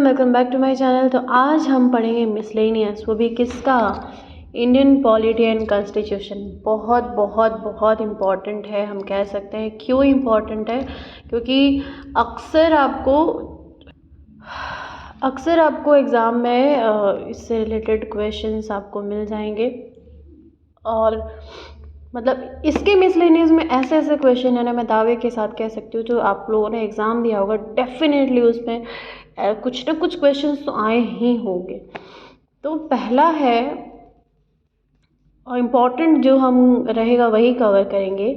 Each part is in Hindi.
Everyone, welcome back to my channel. तो आज हम पढ़ेंगे मिसलेनियस, वो भी किसका, इंडियन पॉलिटी एंड कॉन्स्टिट्यूशन। बहुत बहुत बहुत इम्पॉर्टेंट है, हम कह सकते हैं। क्यों इम्पॉर्टेंट है? क्योंकि अक्सर आपको एग्ज़ाम में इससे रिलेटेड क्वेश्चंस आपको मिल जाएंगे। और मतलब इसके मिसलेनियस में ऐसे ऐसे क्वेश्चन है ना, मैं दावे के साथ कह सकती हूँ, जो आप लोगों ने एग्ज़ाम दिया होगा डेफिनेटली उसमें कुछ ना कुछ क्वेश्चंस तो आए ही होंगे। तो पहला है और इम्पॉर्टेंट जो हम रहेगा वही कवर करेंगे।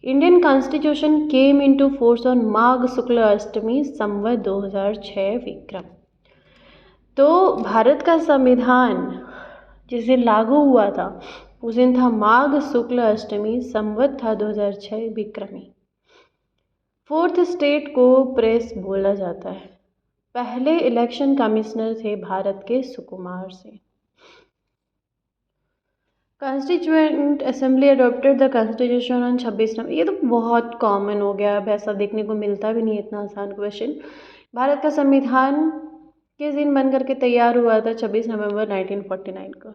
Indian constitution came into force on Magh Shukla Ashtami Samvat 2006 Vikram. तो भारत का संविधान जिस दिन लागू हुआ था उस दिन था माघ शुक्ल अष्टमी, संवत था 2006 विक्रमी। फोर्थ स्टेट को प्रेस बोला जाता है। पहले इलेक्शन कमिश्नर थे भारत के Sukumar Singh. Constituent assembly adopted the constitution on 26 November. ये तो बहुत कॉमन हो गया, अब ऐसा देखने को मिलता भी नहीं है, इतना आसान क्वेश्चन। भारत का संविधान किस दिन बन करके तैयार हुआ था? 26 नवंबर 1949 को।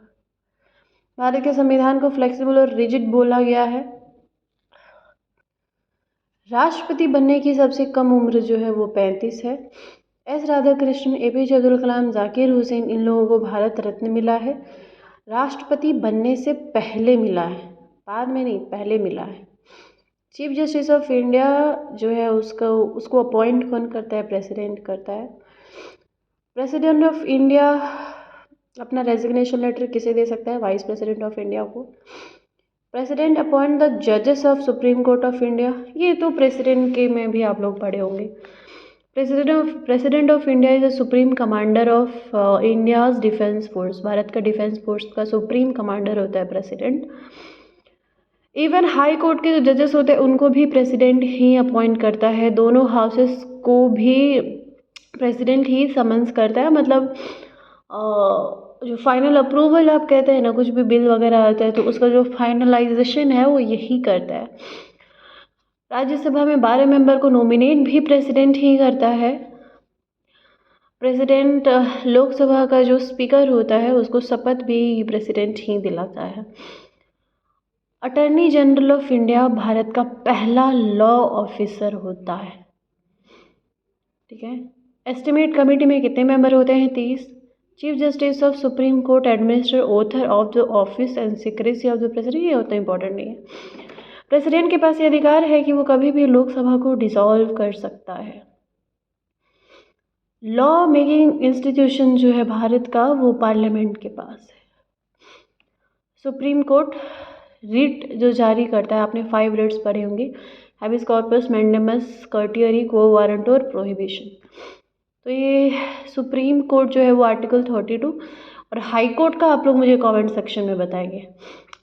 भारत के संविधान को फ्लेक्सिबल और रिजिड बोला गया है। राष्ट्रपति बनने की सबसे कम उम्र जो है वो 35 है। एस राधाकृष्णन, एपीजे अब्दुल कलाम, जाकिर हुसैन, इन लोगों को भारत रत्न मिला है। राष्ट्रपति बनने से पहले मिला है, बाद में नहीं, पहले मिला है। चीफ जस्टिस ऑफ इंडिया जो है उसको अपॉइंट कौन करता है? प्रेसिडेंट करता है। प्रेसिडेंट ऑफ इंडिया अपना रेजिग्नेशन लेटर किसे दे सकता है? वाइस प्रेसिडेंट ऑफ इंडिया को। प्रेसिडेंट अपॉइंट द जजेस of supreme court of India. ये तो प्रेसिडेंट के में भी आप लोग पढ़े होंगे। President of India is the supreme commander of India's defence force. Bharat का डिफेंस फोर्स का सुप्रीम कमांडर होता है प्रेसिडेंट। इवन हाई कोर्ट के जो जजेस होते हैं उनको भी प्रेसिडेंट ही अपॉइंट करता है। दोनों हाउसेस को भी प्रेसिडेंट ही समन्स करता है। मतलब जो फाइनल अप्रूवल आप कहते हैं ना, कुछ भी बिल वगैरह आता है तो उसका जो फाइनलाइजेशन है वो यही करता है। राज्यसभा में 12 मेंबर को नॉमिनेट भी प्रेसिडेंट ही करता है। प्रेसिडेंट लोकसभा का जो स्पीकर होता है उसको शपथ भी प्रेसिडेंट ही दिलाता है। Attorney general of India Bharat का पहला लॉ ऑफिसर होता है। ठीक है। एस्टिमेट कमेटी में कितने मेंबर होते हैं? 30। Chief justice of supreme court administer author of the office and secrecy of the president. ये उतना इंपॉर्टेंट नहीं है। प्रेसिडेंट के पास ये अधिकार है कि वो कभी भी लोकसभा को डिसॉल्व कर सकता है। लॉ मेकिंग इंस्टीट्यूशन जो है भारत का वो पार्लियामेंट के पास है। सुप्रीम कोर्ट रिट जो जारी करता है, आपने 5 रिट्स पढ़े होंगे, हैबिस कॉर्पस, मैंडेमस, कर्टियरी, को वारंट और प्रोहिबिशन। तो ये सुप्रीम कोर्ट जो है वो आर्टिकल 32 और हाई कोर्ट का आप लोग मुझे कमेंट सेक्शन में बताएंगे।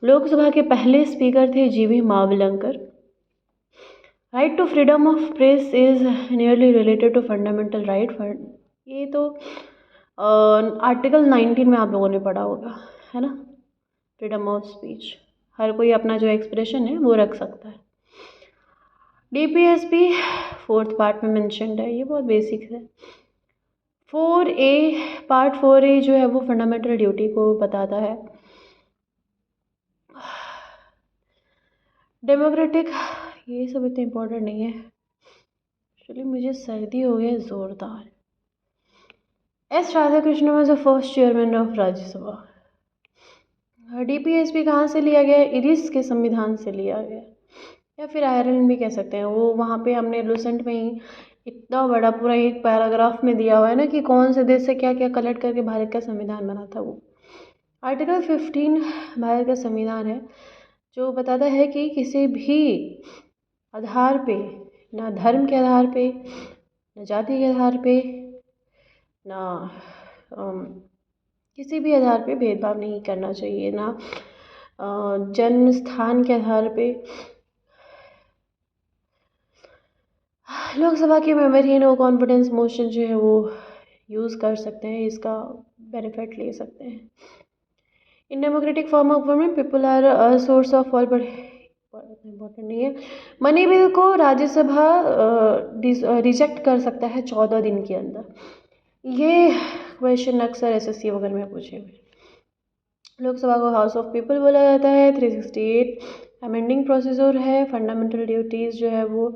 लोकसभा के पहले स्पीकर थे G V Mavalankar. Right to freedom of press is nearly related to fundamental right. ये तो आर्टिकल 19 में आप लोगों ने पढ़ा होगा, है ना, फ्रीडम ऑफ स्पीच। हर कोई अपना जो एक्सप्रेशन है वो रख सकता है। डीपीएसपी 4th पार्ट में मेंशन्ड है, ये बहुत बेसिक है। 4A पार्ट 4A जो है वो फंडामेंटल ड्यूटी को बताता है। डेमोक्रेटिक, ये सब इतना इम्पोर्टेंट नहीं है एक्चुअली, मुझे सर्दी हो गई ज़ोरदार। S Radhakrishnan was the first chairman of Rajya Sabha. DPSP कहाँ से लिया गया? इरिस के संविधान से लिया गया, या फिर आयरलैंड भी कह सकते हैं। वो वहाँ पे हमने लुसेंट में ही इतना बड़ा पूरा एक पैराग्राफ में दिया हुआ है ना कि कौन से देश से क्या क्या कलेक्ट करके भारत का संविधान बना था। वो आर्टिकल 15 भारत का संविधान है जो बताता है कि किसी भी आधार पे, ना धर्म के आधार पे, ना जाति के आधार पे, ना किसी भी आधार पे भेदभाव नहीं करना चाहिए, ना जन्म स्थान के आधार पे। लोकसभा के मेंबर ही नो कॉन्फिडेंस मोशन जो है वो यूज़ कर सकते हैं, इसका बेनिफिट ले सकते हैं। In democratic form of government people are source of all, but important नहीं है। मनी बिल को राज्यसभा रिजेक्ट कर सकता है 14 दिन के अंदर। ये क्वेश्चन अक्सर एसएससी वगैरह में पूछे हुए। लोकसभा को हाउस ऑफ पीपल बोला जाता है। 368 अमेंडिंग प्रोसीजर है। फंडामेंटल ड्यूटीज़ जो है वो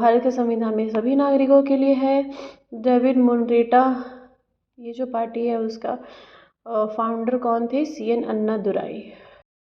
भारत के संविधान में सभी नागरिकों के लिए है। डेविड मुनरेटा ये जो पार्टी है उसका फाउंडर कौन थे? CN अन्नादुराई।